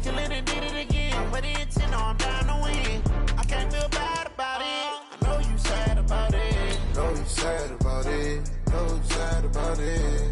kill it and did it again. But it's in, I'm down to win. I can't feel bad about it. I know you sad about it. Know you sad about it. Know you sad about it.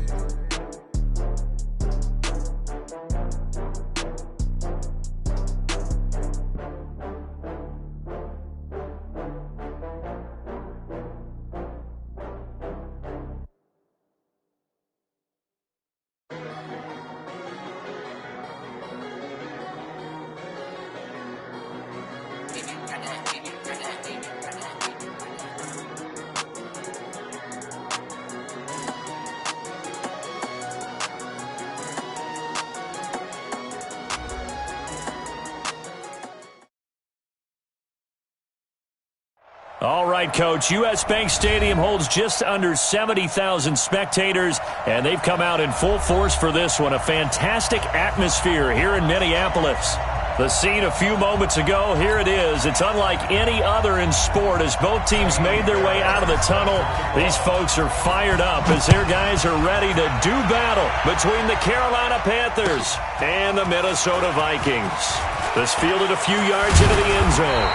All right, Coach. U.S. Bank Stadium holds just under 70,000 spectators, and they've come out in full force for this one. A fantastic atmosphere here in Minneapolis. The scene a few moments ago, here it is. It's unlike any other in sport as both teams made their way out of the tunnel. These folks are fired up as their guys are ready to do battle between the Carolina Panthers and the Minnesota Vikings. This fielded a few yards into the end zone.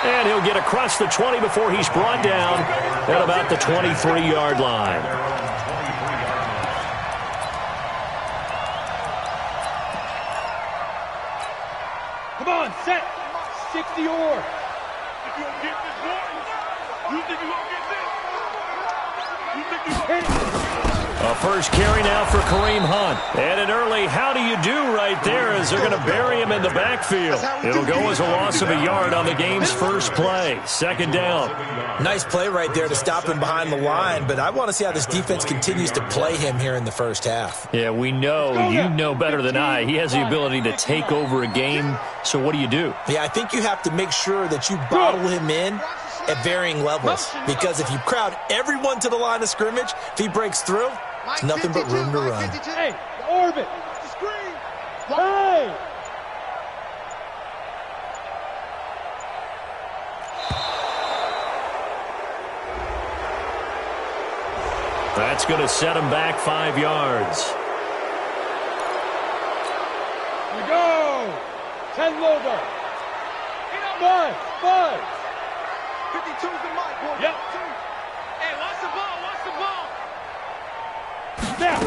And he'll get across the 20 before he's brought down at about the 23-yard line. Come on, set. 60 or. If you don't get this one, you think you're going to get this? You think you're going to get this? A first carry now for Kareem Hunt. And an early how do you do right there as they're going to bury him in the backfield. It'll go as a loss of a yard on the game's first play. Second down. Nice play right there to stop him behind the line, but I want to see how this defense continues to play him here in the first half. Yeah, we know, you know better than I. He has the ability to take over a game, so what do you do? Yeah, I think you have to make sure that you bottle him in at varying levels, because if you crowd everyone to the line of scrimmage, if he breaks through, it's nothing but room to run. Hey, orbit. Hey! That's going to set him back 5 yards. Here we go. 10 logo. 5. 52's the mic, boy. Yep. Hey, watch the ball, watch the ball. Snap.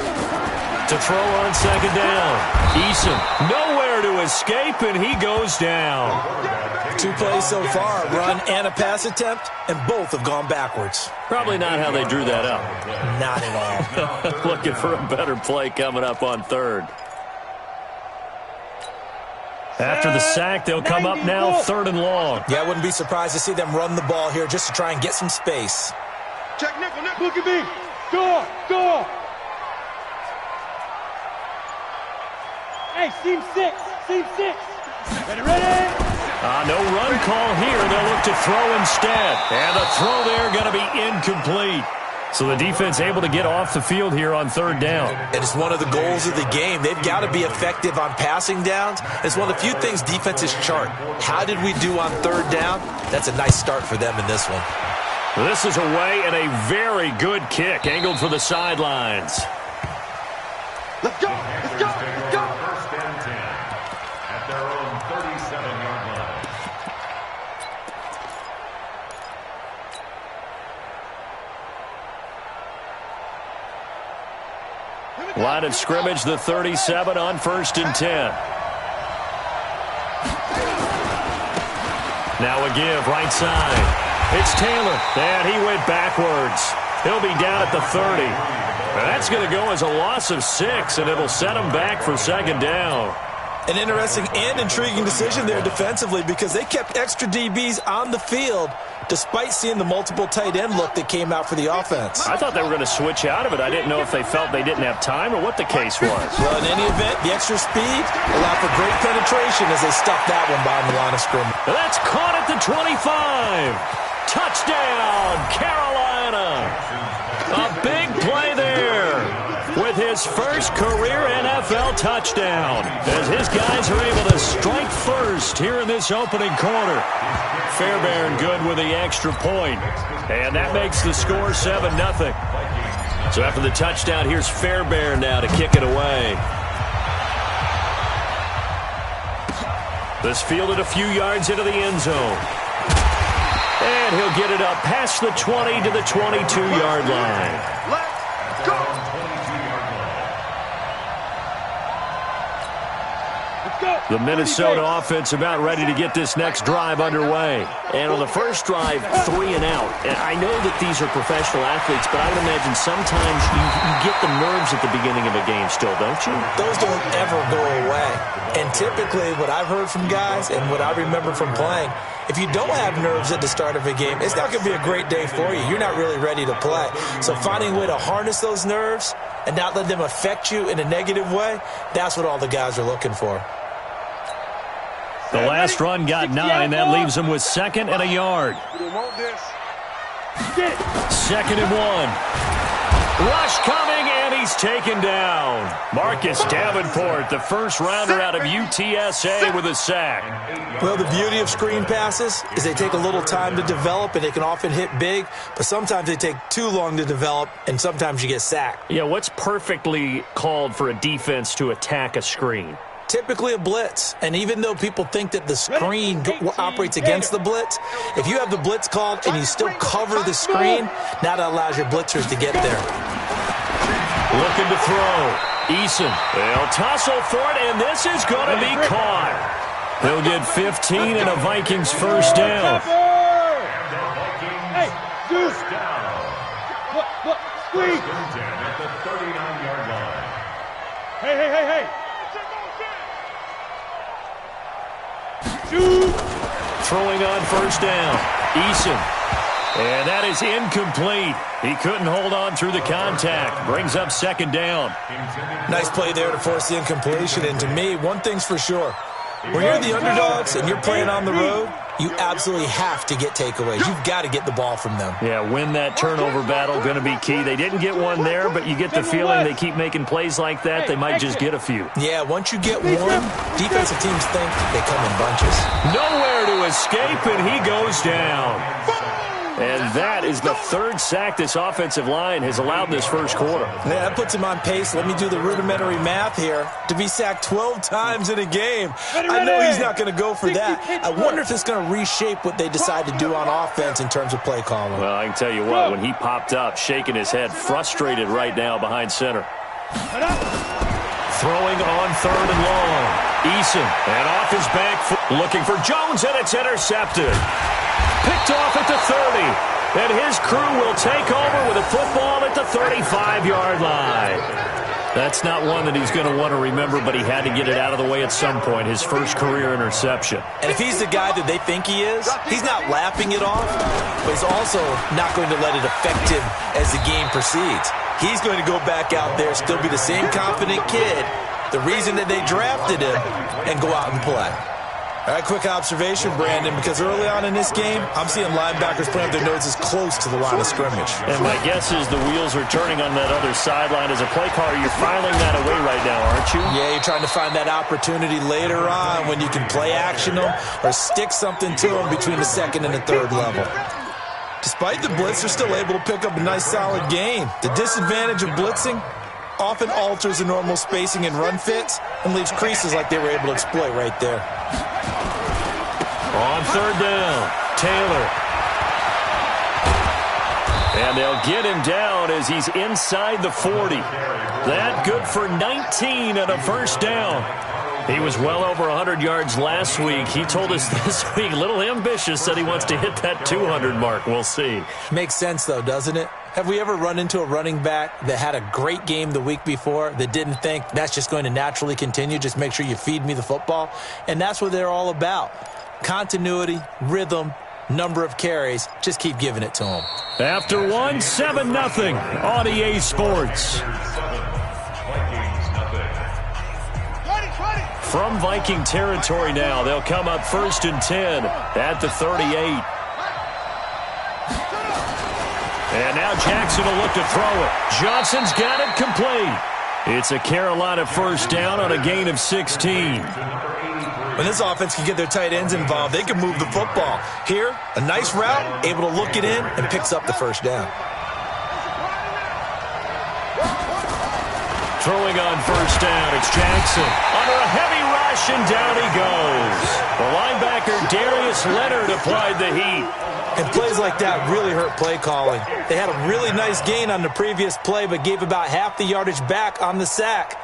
To throw on second down. Eason nowhere to escape, and he goes down. 2 plays so far, a run and a pass attempt, and both have gone backwards. Probably not how they drew that up. Not at all. Looking for a better play coming up on third. After the sack, they'll come up now 3rd and long. Yeah, I wouldn't be surprised to see them run the ball here just to try and get some space. Check nickel. Look at me. Go. Hey, seam 6. Ready? No run call here. They'll look to throw instead. And the throw there going to be incomplete. So the defense able to get off the field here on 3rd down. It is one of the goals of the game. They've got to be effective on passing downs. It's one of the few things defenses chart. How did we do on 3rd down? That's a nice start for them in this one. This is away and a very good kick angled for the sidelines. Let's go. First and 10 at their own 37-yard line. Line of scrimmage, the 37 on 1st and 10. Now a give, right side. It's Taylor, and he went backwards. He'll be down at the 30. That's going to go as a loss of 6, and it'll set him back for 2nd down. An interesting and intriguing decision there defensively because they kept extra DBs on the field despite seeing the multiple tight end look that came out for the offense. I thought they were going to switch out of it. I didn't know if they felt they didn't have time or what the case was. Well, in any event, the extra speed allowed for great penetration as they stuffed that one behind the line of scrimmage. That's caught at the 25. Touchdown, Carolina. A big play there with his first career NFL touchdown as his guys are able to strike first here in this opening quarter. Fairbairn good with the extra point, and that makes the score 7-0. So after the touchdown, here's Fairbairn now to kick it away. This fielded a few yards into the end zone. And he'll get it up past the 20 to the 22-yard line. Let's go. The Minnesota offense about ready to get this next drive underway. And on the first drive, 3 and out. And I know that these are professional athletes, but I would imagine sometimes you get the nerves at the beginning of a game still, don't you? Those don't ever go away. And typically what I've heard from guys and what I remember from playing, if you don't have nerves at the start of a game, it's not going to be a great day for you. You're not really ready to play. So finding a way to harness those nerves and not let them affect you in a negative way, that's what all the guys are looking for. The last run got 9. That leaves him with 2nd and a yard. 2nd and 1. Rush coming, and he's taken down. Marcus Davenport, the first rounder out of UTSA, with a sack. Well, the beauty of screen passes is they take a little time to develop, and they can often hit big, but sometimes they take too long to develop, and sometimes you get sacked. Yeah, what's perfectly called for a defense to attack a screen? Typically a blitz, and even though people think that the screen operates against the blitz, if you have the blitz called and you still cover the screen, now that allows your blitzers to get there. Looking to throw. Eason. They'll tussle for it, and this is going to be caught. He'll get 15 and a Vikings first down. Hey, Zeus. Squeak. At the 39-yard line. Hey. Throwing on first down. Eason. And that is incomplete. He couldn't hold on through the contact. Brings up 2nd down. Nice play there to force the incompletion. And to me, one thing's for sure. When you're the underdogs and you're playing on the road, you absolutely have to get takeaways. You've got to get the ball from them. Yeah, win that turnover battle, going to be key. They didn't get one there, but you get the feeling they keep making plays like that, they might just get a few. Yeah, once you get one, defensive teams think they come in bunches. Nowhere to escape, and he goes down. And that is the 3rd sack this offensive line has allowed in this first quarter. Yeah, that puts him on pace. Let me do the rudimentary math here. To be sacked 12 times in a game. I know he's not going to go for that. I wonder if it's going to reshape what they decide to do on offense in terms of play calling. Well, I can tell you what, when he popped up, shaking his head, frustrated right now behind center. Throwing on 3rd and long. Eason, and off his back foot, looking for Jones, and it's intercepted. Picked off at the 30, and his crew will take over with a football at the 35-yard line. That's not one that he's going to want to remember, but he had to get it out of the way at some point, his first career interception. And if he's the guy that they think he is, he's not laughing it off, but he's also not going to let it affect him as the game proceeds. He's going to go back out there, still be the same confident kid, the reason that they drafted him, and go out and play. All right, quick observation, Brandon, because early on in this game, I'm seeing linebackers putting up their noses close to the line of scrimmage. And my guess is the wheels are turning on that other sideline. As a play caller, you're filing that away right now, aren't you? Yeah, you're trying to find that opportunity later on when you can play action them or stick something to them between the 2nd and the 3rd level. Despite the blitz, they're still able to pick up a nice, solid gain. The disadvantage of blitzing often alters the normal spacing and run fits and leaves creases like they were able to exploit right there. On 3rd down, Taylor. And they'll get him down as he's inside the 40. That good for 19 and a first down. He was well over 100 yards last week. He told us this week, a little ambitious, said he wants to hit that 200 mark. We'll see. Makes sense, though, doesn't it? Have we ever run into a running back that had a great game the week before that didn't think that's just going to naturally continue? Just make sure you feed me the football. And that's what they're all about. Continuity, rhythm, number of carries. Just keep giving it to them. After one, 7-0 on EA Sports. From Viking territory now, they'll come up 1st and 10 at the 38. And now Jackson will look to throw it. Johnson's got it complete. It's a Carolina first down on a gain of 16. When this offense can get their tight ends involved, they can move the football. Here, a nice route, able to look it in, and picks up the first down. Throwing on first down, it's Jackson. On under a heavy rush, and down he goes. The linebacker, Darius Leonard, applied the heat. And plays like that really hurt play calling. They had a really nice gain on the previous play, but gave about half the yardage back on the sack.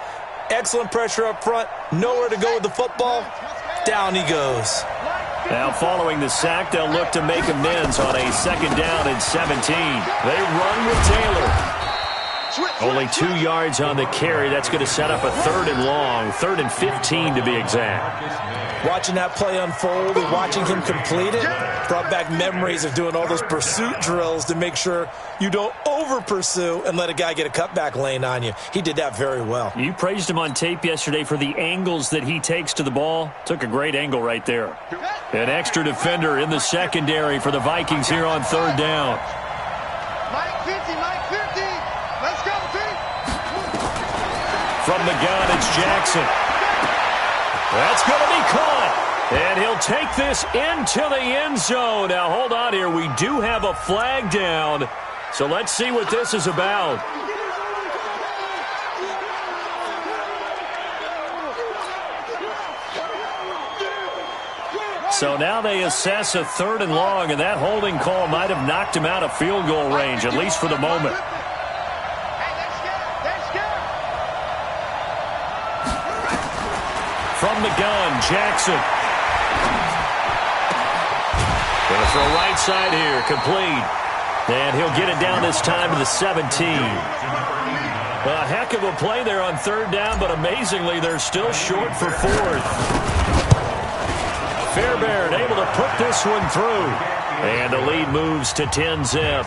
Excellent pressure up front. Nowhere to go with the football. Down he goes. Now following the sack, they'll look to make amends on a 2nd down and 17. They run with Taylor. Only 2 yards on the carry. That's going to set up a 3rd and long, 3rd and 15 to be exact. Watching that play unfold and watching him complete it brought back memories of doing all those pursuit drills to make sure you don't over-pursue and let a guy get a cutback lane on you. He did that very well. You praised him on tape yesterday for the angles that he takes to the ball. Took a great angle right there. An extra defender in the secondary for the Vikings here on 3rd down. Mike 50, Mike 50. Let's go, team. From the gun, it's Jackson. That's going to be caught. And he'll take this into the end zone. Now, hold on here. We do have a flag down. So let's see what this is about. So now they assess a 3rd and long, and that holding call might have knocked him out of field goal range, at least for the moment. From the gun, Jackson. Going to throw right side here, complete. And he'll get it down this time to the 17. A heck of a play there on 3rd down, but amazingly, they're still short for 4th. Fairbairn able to put this one through. And the lead moves to 10-zip.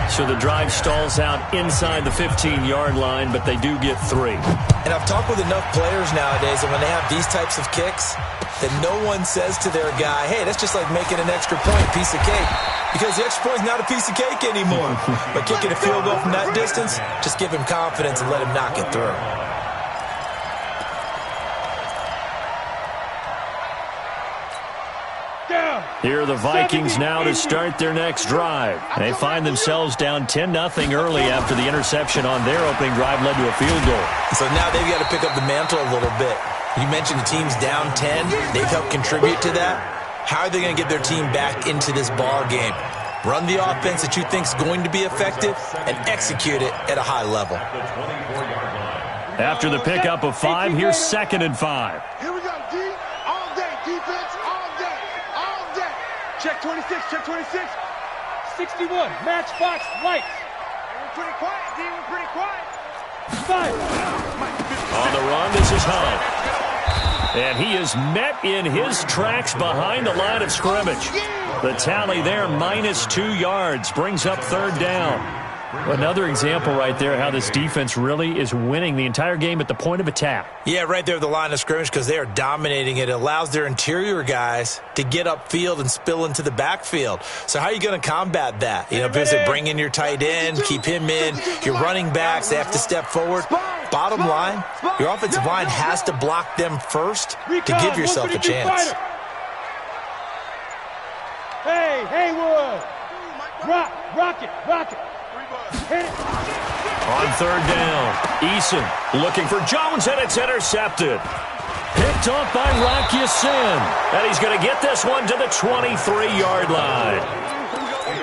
So the drive stalls out inside the 15-yard line, but they do get 3. And I've talked with enough players nowadays that when they have these types of kicks, that no one says to their guy, hey, that's just like making an extra point, piece of cake. Because the extra point's not a piece of cake anymore. But kicking a field goal from that distance, just give him confidence and let him knock it through. Here are the Vikings now to start their next drive. They find themselves down 10-0 early after the interception on their opening drive led to a field goal. So now they've got to pick up the mantle a little bit. You mentioned the team's down 10. They've helped contribute to that. How are they going to get their team back into this ball game? Run the offense that you think is going to be effective and execute it at a high level. After the pickup of 5, here's 2nd and 5. Here we go, D. All day, defense, all day, all day. Check 26, check 26. 61, matchbox lights. We're pretty quiet, D. We're pretty quiet. 5. On the run, this is Hunt. And he is met in his tracks behind the line of scrimmage. The tally there, -2 yards, brings up 3rd down. Another example right there how this defense really is winning the entire game at the point of attack. Yeah, right there at the line of scrimmage because they are dominating it. It allows their interior guys to get upfield and spill into the backfield. So how are you going to combat that? You know, because they bring in your tight end, keep him in. Your running backs, they have to step forward. Bottom line, your offensive line has to block them first to give yourself a chance. Hey, Haywood. Rock it. Hit it. On 3rd down, Eason looking for Jones, and it's intercepted. Picked off by Rock Ya-Sin. And he's going to get this one to the 23-yard line.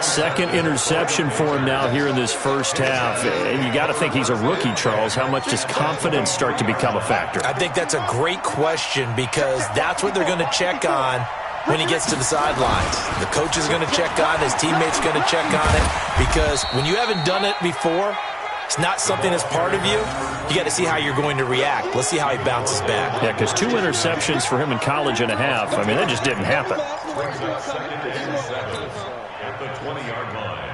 2nd interception for him now here in this first half. And you got to think he's a rookie, Charles. How much does confidence start to become a factor? I think that's a great question because that's what they're going to check on when he gets to the sidelines. The coach is going to check on it. His teammates going to check on it. Because when you haven't done it before, it's not something that's part of you. You got to see how you're going to react. Let's see how he bounces back. Yeah, because 2 interceptions for him in college and a half. I mean, that just didn't happen. At the 20-yard line.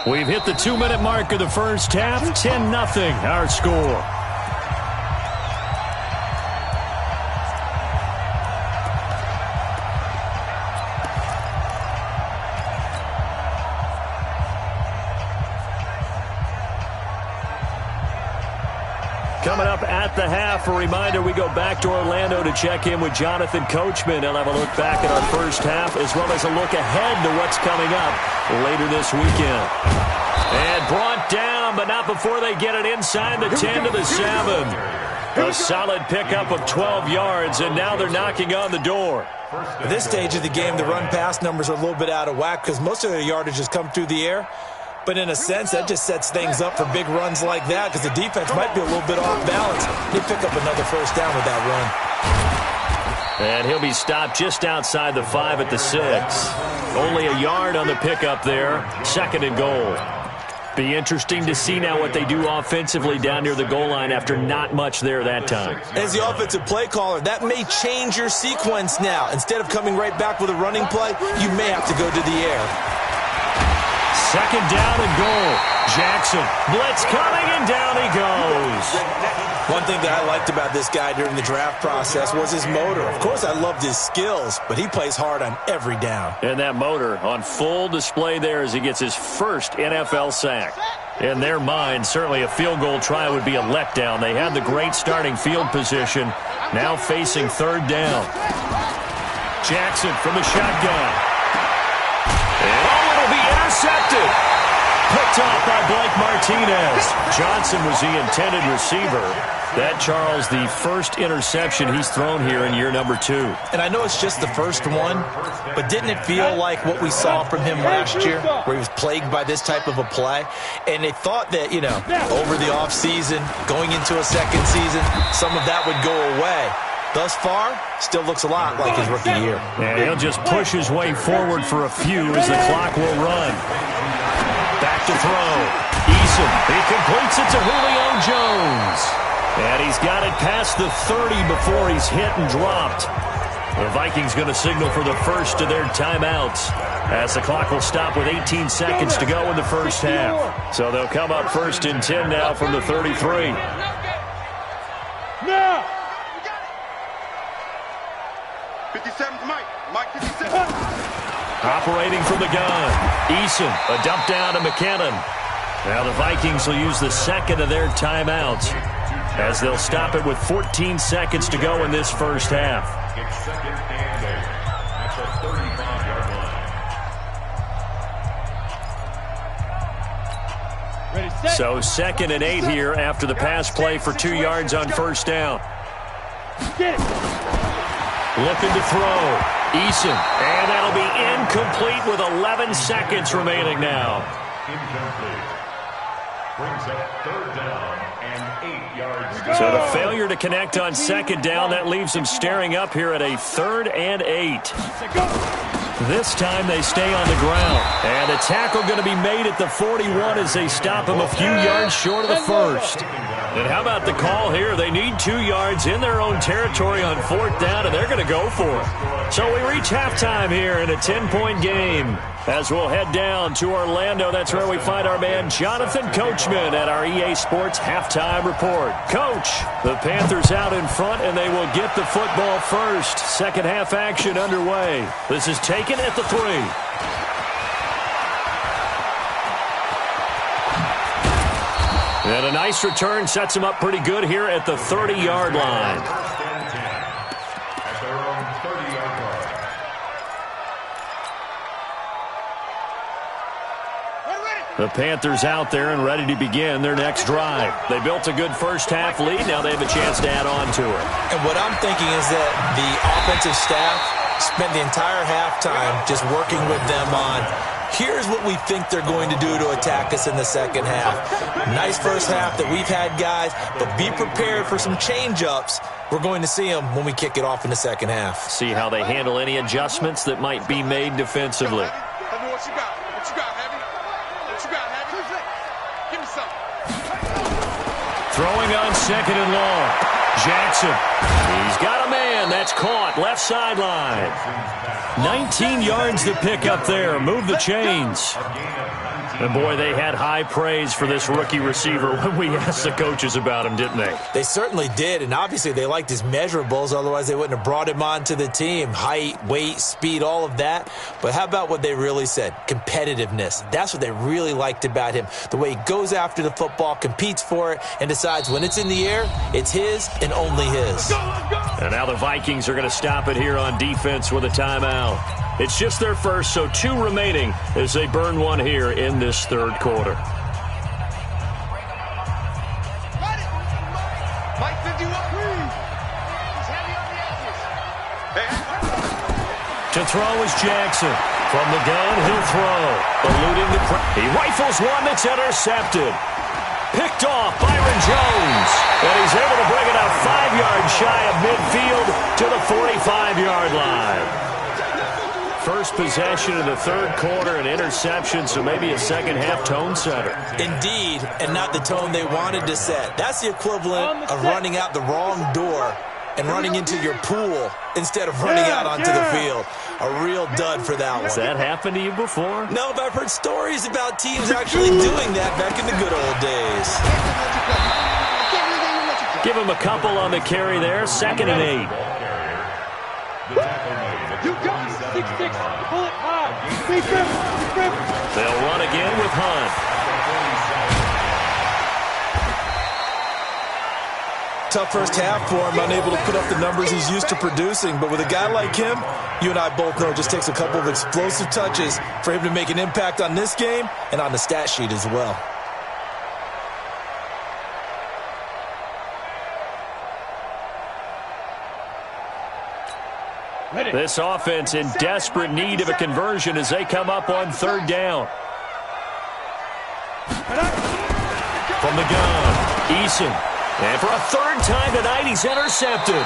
We've hit the 2-minute mark of the first half. 10-0, our score. Coming up at the half, a reminder, we go back to Orlando to check in with Jonathan Coachman. He'll have a look back at our first half as well as a look ahead to what's coming up later this weekend. And brought down down, but not before they get it inside the 10 to the 7. A solid pickup of 12 yards, and now they're knocking on the door. At this stage of the game, the run-pass numbers are a little bit out of whack because most of their yardage has come through the air. But in a sense, that just sets things up for big runs like that because the defense might be a little bit off balance. They pick up another first down with that run. And he'll be stopped just outside the 5 at the 6. Only a yard on the pickup there. 2nd and goal. Be interesting to see now what they do offensively down near the goal line after not much there that time. As the offensive play caller, that may change your sequence now. Instead of coming right back with a running play, you may have to go to the air. 2nd down and goal. Jackson, blitz coming, and down he goes. One thing that I liked about this guy during the draft process was his motor. Of course, I loved his skills, but he plays hard on every down. And that motor on full display there as he gets his first NFL sack. In their mind, certainly a field goal try would be a letdown. They had the great starting field position, now facing 3rd down. Jackson from the shotgun. And it'll be intercepted. Picked off by Blake Martinez. Johnson was the intended receiver. That, Charles, the first interception he's thrown here in year number 2. And I know it's just the first one, but didn't it feel like what we saw from him last year, where he was plagued by this type of a play? And they thought that, you know, over the offseason, going into a second season, some of that would go away. Thus far, still looks a lot like his rookie year. And he'll just push his way forward for a few as the clock will run. Back to throw. Eason, he completes it to Julio Jones. And he's got it past the 30 before he's hit and dropped. The Vikings going to signal for the first of their timeouts as the clock will stop with 18 seconds to go in the first half. So they'll come up 1st and 10 now from the 33. Now! 57's Mike. Mike 57. Operating from the gun. Eason, a dump down to McKinnon. Now the Vikings will use the 2nd of their timeouts as they'll stop it with 14 seconds to go in this first half. It's 2nd and 8 at the 35-yard line. Ready, set. So 2nd and 8 here after the pass play for 2 yards on first down. Get it. Looking to throw. Eason. And that'll be incomplete with 11 seconds remaining now. Incomplete. Brings up 3rd down and 8 yards. So the failure to connect on 2nd down, that leaves them staring up here at a 3rd and 8. This time they stay on the ground. And a tackle going to be made at the 41 as they stop him a few yards short of the first. And how about the call here? They need 2 yards in their own territory on 4th down, and they're going to go for it. So we reach halftime here in a 10-point game. As we'll head down to Orlando, that's where we find our man Jonathan Coachman at our EA Sports Halftime Report. Coach, the Panthers out in front, and they will get the football first. Second half action underway. This is taken at the 3. And a nice return sets him up pretty good here at the 30-yard line. At their own 30-yard line. The Panthers out there and ready to begin their next drive. They built a good first half lead. Now they have a chance to add on to it. And what I'm thinking is that the offensive staff spent the entire halftime just working with them on, here's what we think they're going to do to attack us in the second half. Nice first half that we've had, guys, but be prepared for some change-ups. We're going to see them when we kick it off in the second half. See how they handle any adjustments that might be made defensively. Heavy, what you got? What you got, Heavy? What you got, Heavy? Give me something. Throwing on 2nd and long. Jackson. He's got a man. That's caught. Left sideline. 19 yards to pick up there. Move the chains. And, boy, they had high praise for this rookie receiver when we asked the coaches about him, didn't they? They certainly did, and obviously they liked his measurables. Otherwise, they wouldn't have brought him onto the team. Height, weight, speed, all of that. But how about what they really said? Competitiveness. That's what they really liked about him. The way he goes after the football, competes for it, and decides when it's in the air, it's his and only his. And now the Vikings are going to stop it here on defense with a timeout. It's just their first, so 2 remaining as they burn one here in this third quarter. To throw is Jackson. From the gun, he'll throw. Eluding the pressure. He rifles one that's intercepted. Picked off Byron Jones. And he's able to bring it out 5 yards shy of midfield to the 45-yard line. First possession in the third quarter, an interception, so maybe a second-half tone setter. Indeed, and not the tone they wanted to set. That's the equivalent of running out the wrong door and running into your pool instead of running out onto the field. A real dud for that one. Has that happened to you before? No, but I've heard stories about teams actually doing that back in the good old days. Give him a couple on the carry there, 2nd and 8. You got 6'6", bullet high. Be careful. They'll run again with Hunt. Tough first half for him, unable to put up the numbers he's used to producing. But with a guy like him, you and I both know it just takes a couple of explosive touches for him to make an impact on this game and on the stat sheet as well. This offense in desperate need of a conversion as they come up on 3rd down. From the gun, Eason. And for a 3rd time tonight, he's intercepted.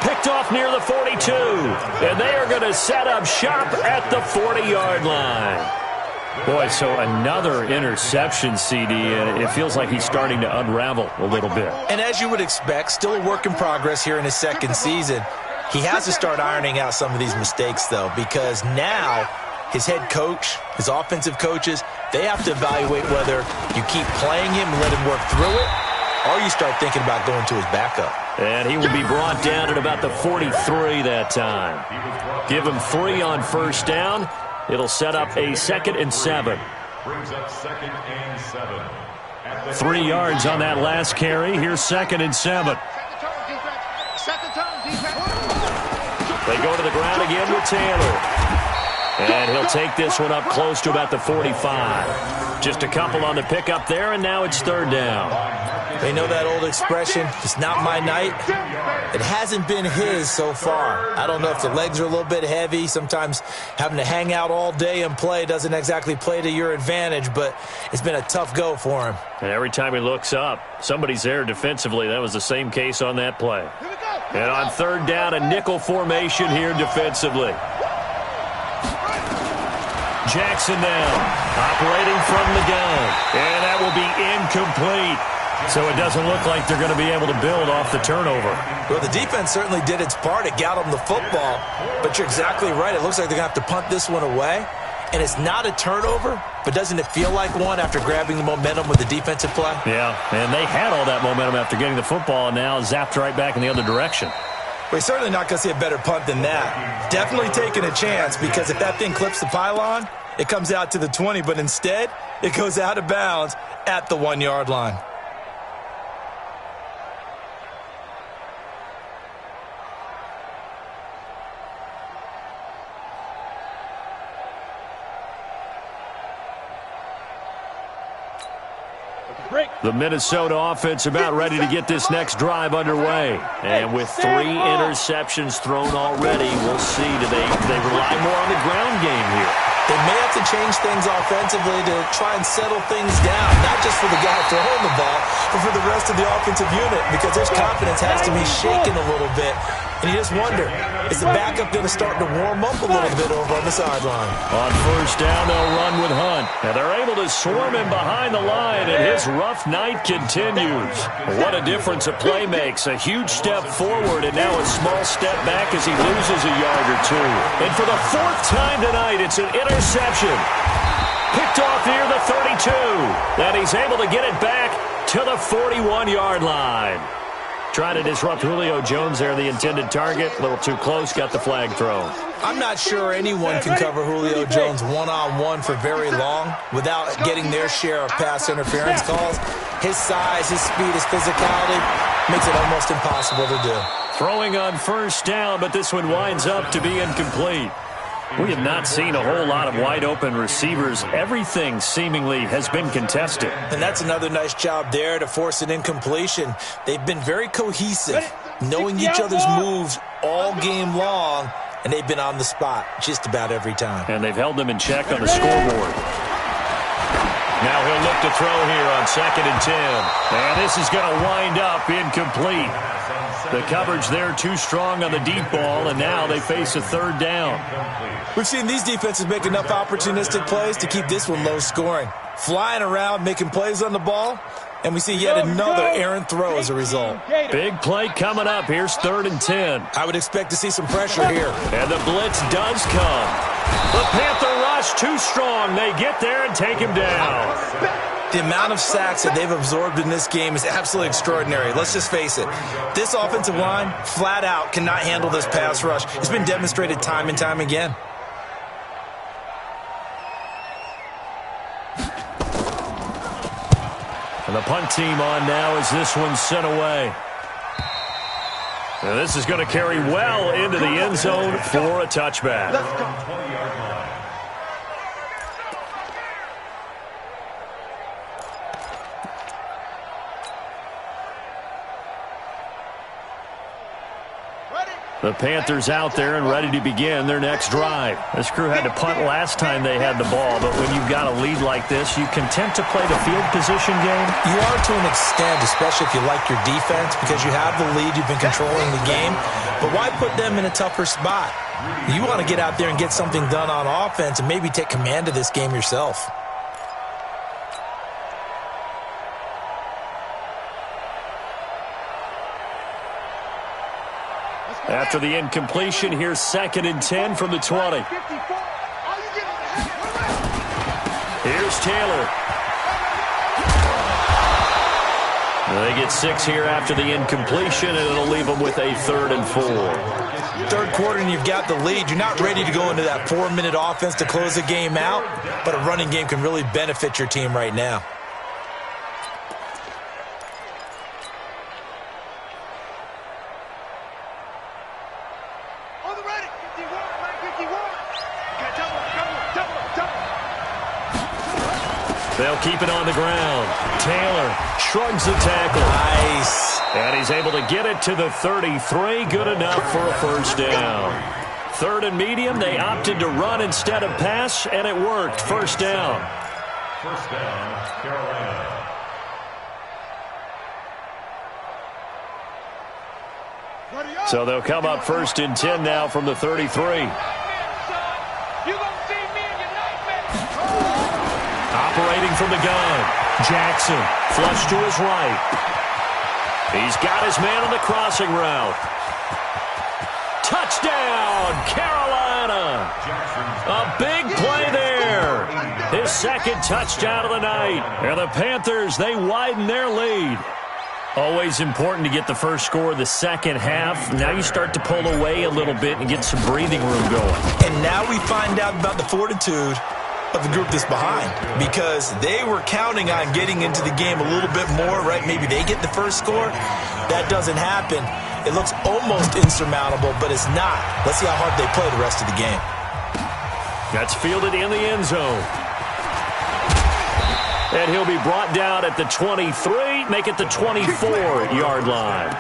Picked off near the 42. And they are going to set up shop at the 40-yard line. Boy, so another interception, CD, and it feels like he's starting to unravel a little bit. And as you would expect, still a work in progress here in his 2nd season. He has to start ironing out some of these mistakes, though, because now his head coach, his offensive coaches, they have to evaluate whether you keep playing him and let him work through it, or you start thinking about going to his backup. And he will be brought down at about the 43 that time. Give him 3 on 1st down. It'll set up a 2nd and 7. Brings up 2nd and 7. 3 yards on that last carry. Here's 2nd and 7. They go to the ground again with Taylor. And he'll take this one up close to about the 45. Just a couple on the pickup there, and now it's 3rd down. They know that old expression, it's not my night. It hasn't been his so far. I don't know if the legs are a little bit heavy. Sometimes having to hang out all day and play doesn't exactly play to your advantage, but it's been a tough go for him. And every time he looks up, somebody's there defensively. That was the same case on that play. And on 3rd down, a nickel formation here defensively. Jackson now, operating from the gun. And that will be incomplete. So it doesn't look like they're going to be able to build off the turnover. Well, the defense certainly did its part. It got them the football. But you're exactly right. It looks like they're going to have to punt this one away. And it's not a turnover, but doesn't it feel like one after grabbing the momentum with the defensive play? Yeah, and they had all that momentum after getting the football and now zapped right back in the other direction. We're certainly not going to see a better punt than that. Definitely taking a chance, because if that thing clips the pylon, it comes out to the 20, but instead it goes out of bounds at the 1-yard line. The Minnesota offense about ready to get this next drive underway. And with 3 interceptions thrown already, we'll see. Do they rely more on the ground game here? They may have to change things offensively to try and settle things down, not just for the guy throwing the ball, but for the rest of the offensive unit, because their confidence has to be shaken a little bit. And you just wonder, is the backup going to start to warm up a little bit over on the sideline? On 1st down, they'll run with Hunt. And they're able to swarm him behind the line, and his rough night continues. What a difference a play makes. A huge step forward, and now a small step back as he loses a yard or 2. And for the 4th time tonight, it's an interception. Picked off near the 32. And he's able to get it back to the 41-yard line. Trying to disrupt Julio Jones there, the intended target. A little too close, got the flag thrown. I'm not sure anyone can cover Julio Jones one-on-one for very long without getting their share of pass interference calls. His size, his speed, his physicality makes it almost impossible to do. Throwing on 1st down, but this one winds up to be incomplete. We have not seen a whole lot of wide-open receivers. Everything seemingly has been contested. And that's another nice job there to force an incompletion. They've been very cohesive, knowing each other's moves all game long, and they've been on the spot just about every time. And they've held them in check on the scoreboard. Now he'll look to throw here on 2nd and 10. And this is going to wind up incomplete. The coverage there too strong on the deep ball, and now they face a 3rd down. We've seen these defenses make enough opportunistic plays to keep this one low scoring. Flying around, making plays on the ball, and we see yet another errant throw as a result. Big play coming up. Here's 3rd and 10. I would expect to see some pressure here. And the blitz does come. The Panther rush too strong. They get there and take him down. The amount of sacks that they've absorbed in this game is absolutely extraordinary. Let's just face it. This offensive line, flat out, cannot handle this pass rush. It's been demonstrated time and time again. And the punt team on now as this one's sent away. And this is going to carry well into the end zone for a touchback. Let's go. 20-yard line. The Panthers out there and ready to begin their next drive. This crew had to punt last time they had the ball, but when you've got a lead like this, you content to play the field position game? You are to an extent, especially if you like your defense, because you have the lead, you've been controlling the game. But why put them in a tougher spot? You want to get out there and get something done on offense and maybe take command of this game yourself. After the incompletion, here's 2nd and 10 from the 20. Here's Taylor. They get 6 here after the incompletion, and it'll leave them with a 3rd and 4. Third quarter, and you've got the lead. You're not ready to go into that 4-minute offense to close the game out, but a running game can really benefit your team right now. They'll keep it on the ground. Taylor shrugs the tackle. Nice. And he's able to get it to the 33. Good enough for a 1st down. 3rd and medium. They opted to run instead of pass, and it worked. 1st down. 1st down, Carolina. So they'll come up 1st and 10 now from the 33. Operating from the gun. Jackson, flush to his right. He's got his man on the crossing route. Touchdown, Carolina. A big play there. His 2nd touchdown of the night. And the Panthers, they widen their lead. Always important to get the first score of the second half. Now you start to pull away a little bit and get some breathing room going. And now we find out about the fortitude of the group that's behind, because they were counting on getting into the game a little bit more, right? Maybe they get the first score. That doesn't happen. It looks almost insurmountable, but it's not. Let's see how hard they play the rest of the game. That's fielded in the end zone. And he'll be brought down at the 23, make it the 24-yard line.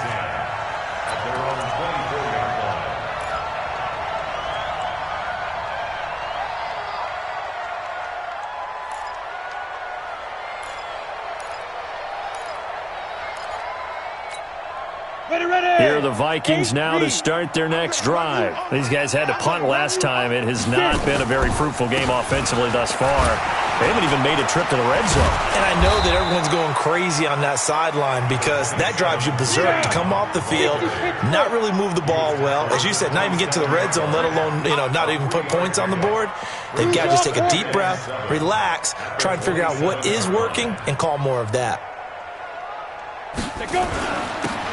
Here are the Vikings now to start their next drive. These guys had to punt last time. It has not been a very fruitful game offensively thus far. They haven't even made a trip to the red zone. And I know that everyone's going crazy on that sideline because that drives you berserk to come off the field, not really move the ball well. As you said, not even get to the red zone, let alone, not even put points on the board. They've got to just take a deep breath, relax, try and figure out what is working, and call more of that.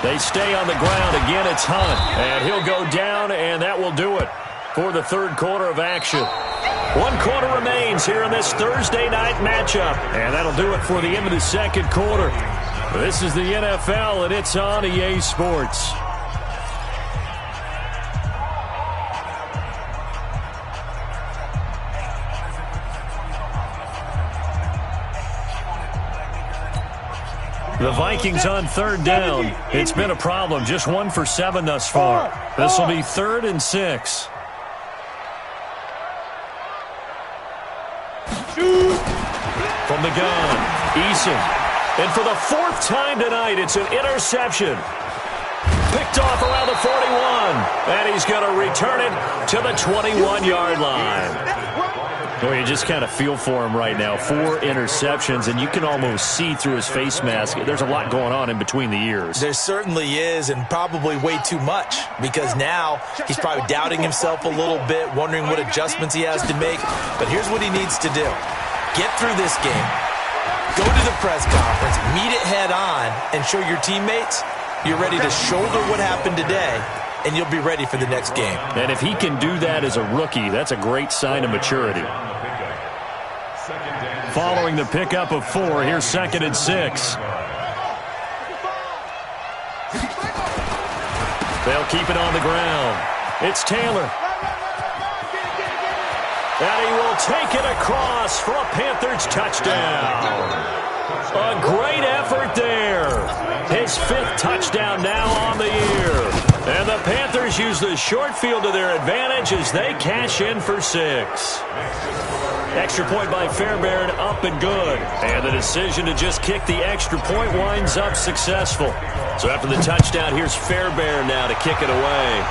They stay on the ground. Again, it's Hunt. And he'll go down, and that will do it for the third quarter of action. 1 quarter remains here in this Thursday night matchup. And that'll do it for the end of the second quarter. This is the NFL, and it's on EA Sports. The Vikings on third down. It's been a problem. Just 1 for 7 thus far. This will be 3rd and 6. From the gun, Eason. And for the 4th time tonight, it's an interception. Picked off around the 41. And he's going to return it to the 21-yard line. Well, you just kind of feel for him right now. 4 interceptions, and you can almost see through his face mask. There's a lot going on in between the ears. There certainly is, and probably way too much, because now he's probably doubting himself a little bit, wondering what adjustments he has to make. But here's what he needs to do. Get through this game, go to the press conference, meet it head on, and show your teammates you're ready to shoulder what happened today, and you'll be ready for the next game. And if he can do that as a rookie, that's a great sign of maturity. Following the pickup of 4, here's 2nd and 6. They'll keep it on the ground. It's Taylor. And he will take it across for a Panthers touchdown. A great effort there. His 5th touchdown now on the year. And the Panthers use the short field to their advantage as they cash in for 6. Extra point by Fairbairn, up and good. And the decision to just kick the extra point winds up successful. So after the touchdown, here's Fairbairn now to kick it away.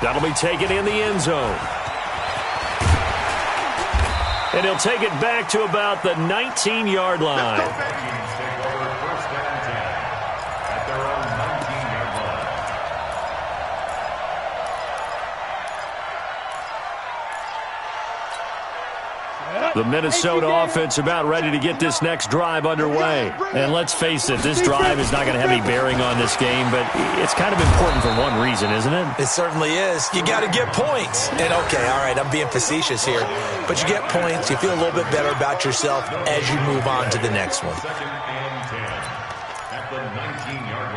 That'll be taken in the end zone. And he'll take it back to about the 19-yard line. The Minnesota offense about ready to get this next drive underway. And let's face it, this drive is not going to have any bearing on this game, but it's kind of important for one reason, isn't it? It certainly is. You got to get points. And okay, all right, I'm being facetious here, but you get points, you feel a little bit better about yourself as you move on to the next one. 2nd and 10 at the 19-yard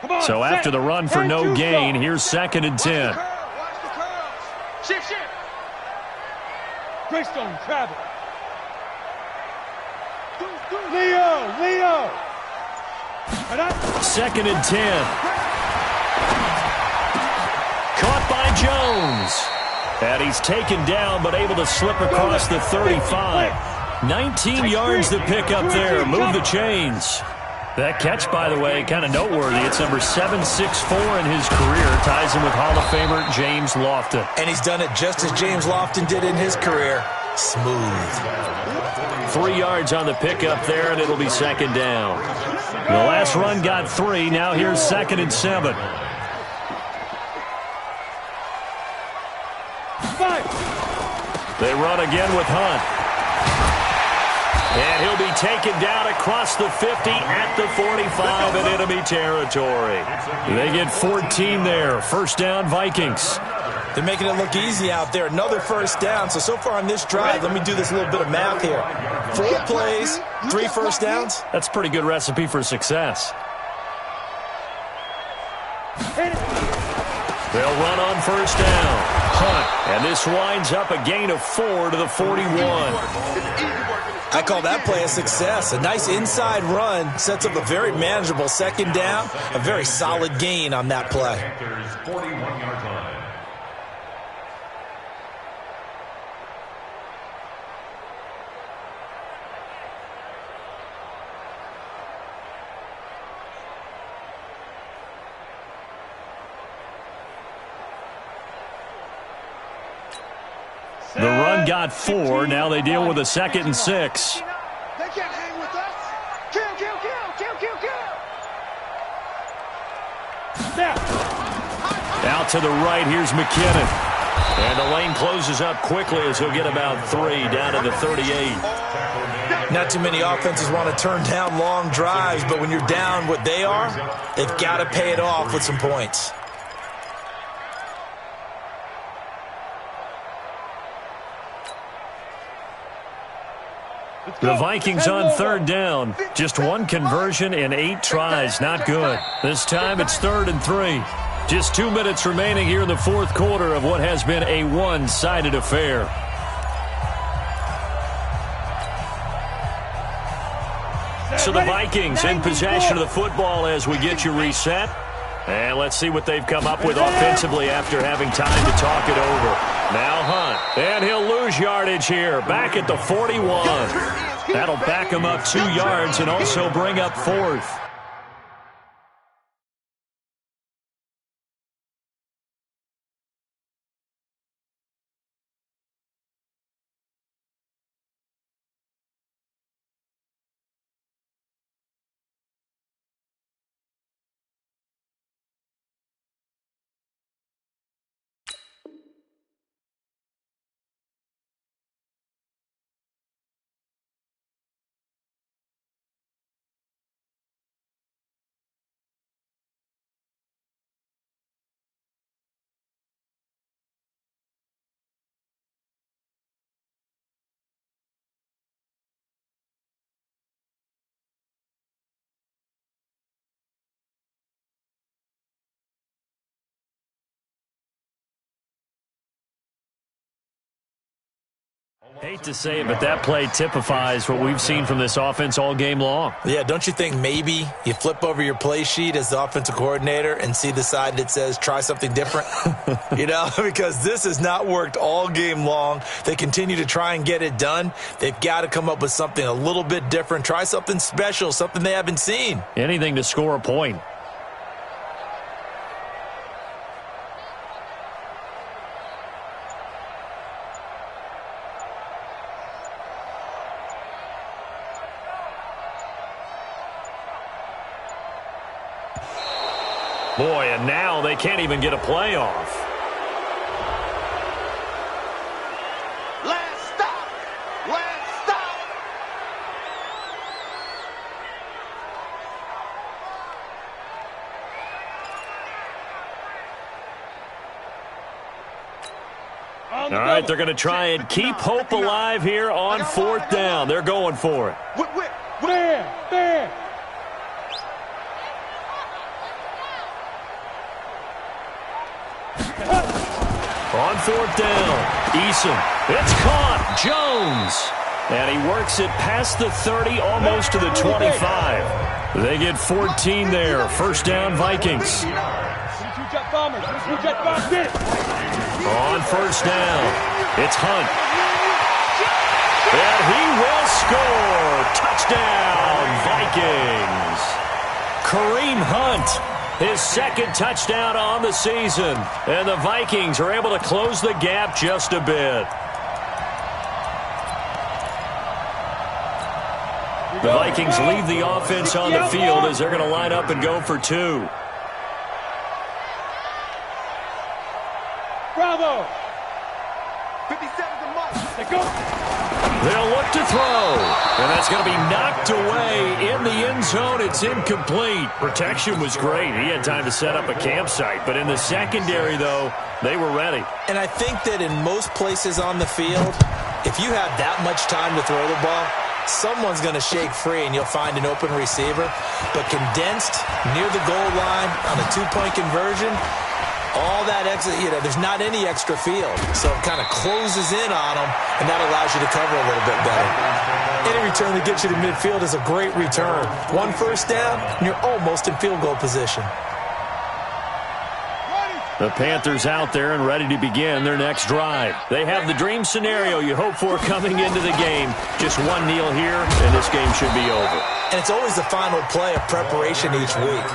line. So after the run for no gain, here's 2nd and 10. Shift. Greystone, travel. Leo. 2nd and 10. Caught by Jones. And he's taken down, but able to slip across the 35. 19 yards to pick up there. Move the chains. That catch, by the way, kind of noteworthy. It's number 764 in his career. Ties him with Hall of Famer James Lofton. And he's done it just as James Lofton did in his career. Smooth. 3 yards on the pickup there, and it'll be 2nd down. The last run got 3. Now here's 2nd and 7. They run again with Hunt. And he'll be taken down across the 50 at the 45 in enemy territory. They get 14 there. 1st down, Vikings. They're making it look easy out there. Another 1st down. So far on this drive, let me do this little bit of math here. 4 plays, 3 1st downs. That's a pretty good recipe for success. They'll run on 1st down. Hunt. And this winds up a gain of 4 to the 41. I call that play a success. A nice inside run sets up a very manageable 2nd down. A very solid gain on that play. 41-yard line. The run got 4. Now they deal with a 2nd and 6. They can't hang with us. Kill. Out to the right, here's McKinnon. And the lane closes up quickly as he'll get about 3 down to the 38. Not too many offenses want to turn down long drives, but when you're down what they are, they've got to pay it off with some points. The Vikings on 3rd down. Just 1 conversion in 8 tries. Not good. This time it's 3rd and 3. Just 2 minutes remaining here in the 4th quarter of what has been a one-sided affair. So the Vikings in possession of the football as we get you reset. And let's see what they've come up with offensively after having time to talk it over. Now Hunt. And he'll lose yardage here. Back at the 41. That'll back him up 2 yards and also bring up 4th. Hate to say it, but that play typifies what we've seen from this offense all game long. Yeah, don't you think maybe you flip over your play sheet as the offensive coordinator and see the side that says try something different? Because this has not worked all game long. They continue to try and get it done. They've got to come up with something a little bit different. Try something special, something they haven't seen. Anything to score a point. Boy, and now they can't even get a play off. Let's stop. Let's stop. All right, they're going to try and keep hope alive here on 4th down. They're going for it. Where? On 4th down, Eason. It's caught. Jones. And he works it past the 30, almost to the 25. They get 14 there. First down, Vikings. On first down, it's Hunt. And he will score. Touchdown, Vikings. Kareem Hunt. His second touchdown on the season. And the Vikings are able to close the gap just a bit. The Vikings leave the offense on the field as they're going to line up and go for 2. Bravo. 57's a must. They go. They'll look to throw. And that's going to be knocked away in the end zone. It's incomplete. Protection was great. He had time to set up a campsite. But in the secondary, though, they were ready. And I think that in most places on the field, if you have that much time to throw the ball, someone's going to shake free and you'll find an open receiver. But condensed near the goal line on a 2-point conversion, all that extra, there's not any extra field. So it kind of closes in on them, and that allows you to cover a little bit better. Any return that gets you to midfield is a great return. 1 first down, and you're almost in field goal position. The Panthers out there and ready to begin their next drive. They have the dream scenario you hope for coming into the game. Just one kneel here, and this game should be over. And it's always the final play of preparation each week.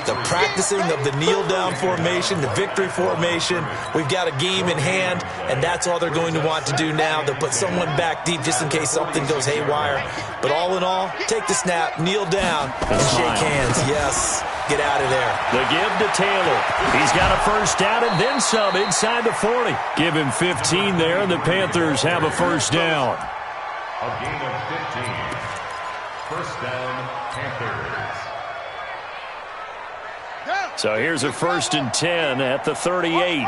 The practicing of the kneel-down formation, the victory formation. We've got a game in hand, and that's all they're going to want to do now. They'll put someone back deep just in case something goes haywire. But all in all, take the snap, kneel down, and shake hands. Yes, get out of there. The give to Taylor. He's got a first down and then some inside the 40. Give him 15 there, and the Panthers have a first down. A gain of 15. First down, Panthers. So here's a 1st and 10 at the 38.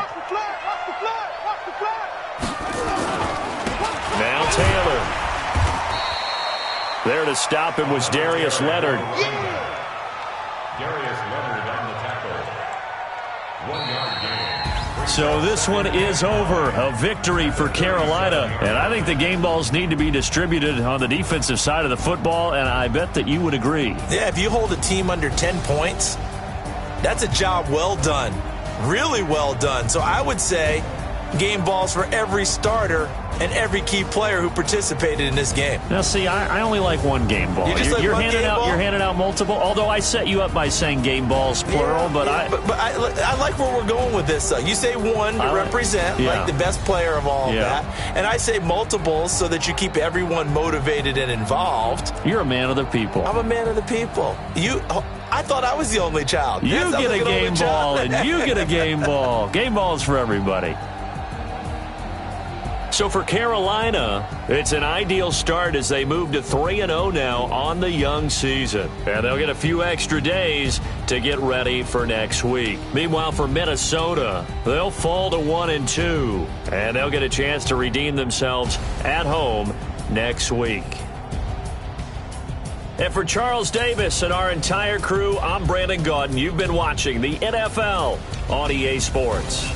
Now Taylor. There to stop him was Darius Leonard. Darius Leonard on the tackle. 1 yard gain. So this one is over. A victory for Carolina. And I think the game balls need to be distributed on the defensive side of the football, and I bet that you would agree. Yeah, if you hold a team under 10 points, that's a job well done. Really well done. So I would say game balls for every starter and every key player who participated in this game. Now, see, I only like one game ball. You're handing out multiple, although I set you up by saying game balls, plural. But I like where we're going with this. You say one to represent, like the best player of all of that. And I say multiples so that you keep everyone motivated and involved. You're a man of the people. I'm a man of the people. I thought I was the only child. You get a game ball, and you get a game ball. Game balls for everybody. So for Carolina, it's an ideal start as they move to 3-0 now on the young season. And they'll get a few extra days to get ready for next week. Meanwhile, for Minnesota, they'll fall to 1-2. And they'll get a chance to redeem themselves at home next week. And for Charles Davis and our entire crew, I'm Brandon Gaudin. You've been watching the NFL on EA Sports.